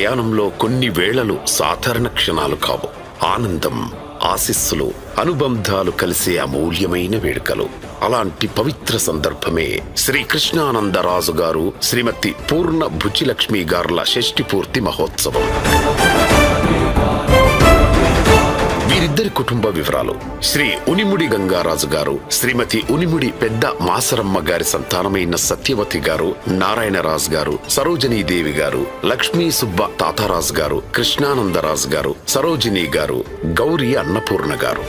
ప్రయాణంలో కొన్ని వేళలు సాధారణ క్షణాలు కావు. ఆనందం, ఆశీస్సులు, అనుబంధాలు కలిసే అమూల్యమైన వేడుకలు. అలాంటి పవిత్ర సందర్భమే శ్రీ కృష్ణానందరాజు గారు, శ్రీమతి పూర్ణ భుచిలక్ష్మి గార్ల షష్ఠి పూర్తి మహోత్సవం. వీరిద్దరి కుటుంబ వివరాలు. శ్రీ ఉనిముడి గంగారాజు గారు, శ్రీమతి ఉనిముడి పెద్ద మాసరమ్మ గారి సంతానమైన సత్యవతి గారు, నారాయణరాజు గారు, సరోజినీదేవి గారు, లక్ష్మీ సుబ్బ తాతారాజు గారు, కృష్ణానందరాజు గారు, సరోజిని గారు, గౌరీ అన్నపూర్ణ గారు.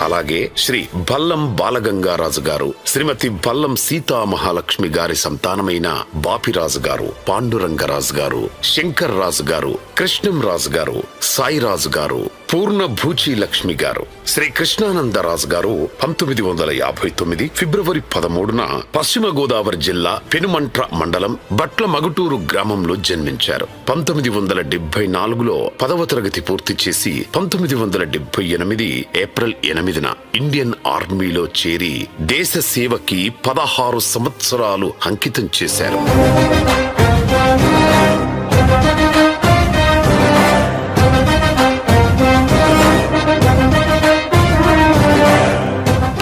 అలాగే శ్రీ బల్లం బాలగంగారాజు గారు, శ్రీమతి బల్లం సీతామహాలక్ష్మి గారి సంతానమైన బాపిరాజు గారు, పాండురంగరాజు గారు, శంకర్ రాజు గారు, కృష్ణం రాజు గారు, సాయిరాజు గారు, పూర్ణ భూచి లక్ష్మి గారు. శ్రీ కృష్ణానందరాజు గారు 1959 ఫిబ్రవరి 13న పశ్చిమ గోదావరి జిల్లా పెనుమంట్ర మండలం బట్ల మగుటూరు గ్రామంలో జన్మించారు. 1974లో 10వ తరగతి పూర్తి చేసి 1978 ఏప్రిల్ 8న ఇండియన్ ఆర్మీలో చేరి దేశ సేవకి 16 సంవత్సరాలు అంకితం చేశారు.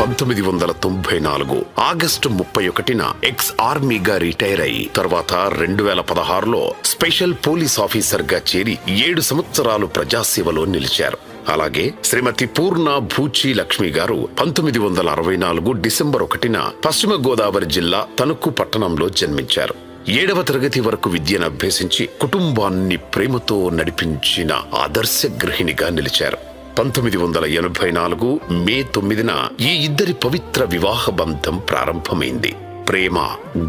1994 ఆగస్టు 31న ఎక్స్ ఆర్మీగా రిటైర్ అయి తర్వాత 2016లో స్పెషల్ పోలీస్ ఆఫీసర్ గా చేరి 7 సంవత్సరాలు ప్రజాసేవలో నిలిచారు. అలాగే శ్రీమతి పూర్ణ భూచి లక్ష్మి గారు 1964 డిసెంబర్ 1న పశ్చిమ గోదావరి జిల్లా తణుకు పట్టణంలో జన్మించారు. 7వ తరగతి వరకు విద్యను అభ్యసించి కుటుంబాన్ని ప్రేమతో నడిపించిన ఆదర్శ గృహిణిగా నిలిచారు. 1984 మే 9న ఈ ఇద్దరి పవిత్ర వివాహ బంధం ప్రారంభమైంది. ప్రేమ,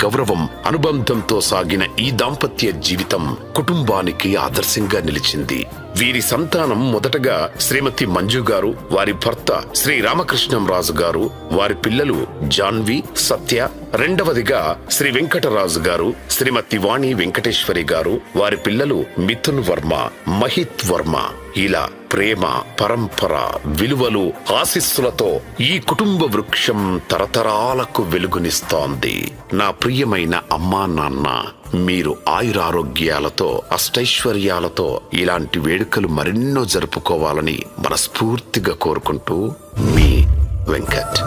గౌరవం, అనుబంధంతో సాగిన ఈ దాంపత్య జీవితం కుటుంబానికి ఆదర్శంగా నిలిచింది. వీరి సంతానం మొదటగా శ్రీమతి మంజు గారు, వారి భర్త శ్రీ రామకృష్ణంరాజు గారు, వారి పిల్లలు జాన్వి, సత్య. రెండవదిగా శ్రీ వెంకటరాజు గారు, శ్రీమతి వాణి వెంకటేశ్వరి గారు, వారి పిల్లలు మిథున్ వర్మ, మహిత్ వర్మ. ఇలా ప్రేమ, పరంపర, విలువలు, ఆశీస్సులతో ఈ కుటుంబ వృక్షం తరతరాలకు వెలుగునిస్తోంది. నా ప్రియమైన అమ్మా నాన్న, మీరు ఆయురారోగ్యాలతో, అష్టైశ్వర్యాలతో ఇలాంటి వేడుకలు మరెన్నో జరుపుకోవాలని మనస్ఫూర్తిగా కోరుకుంటూ మీ వెంకట్.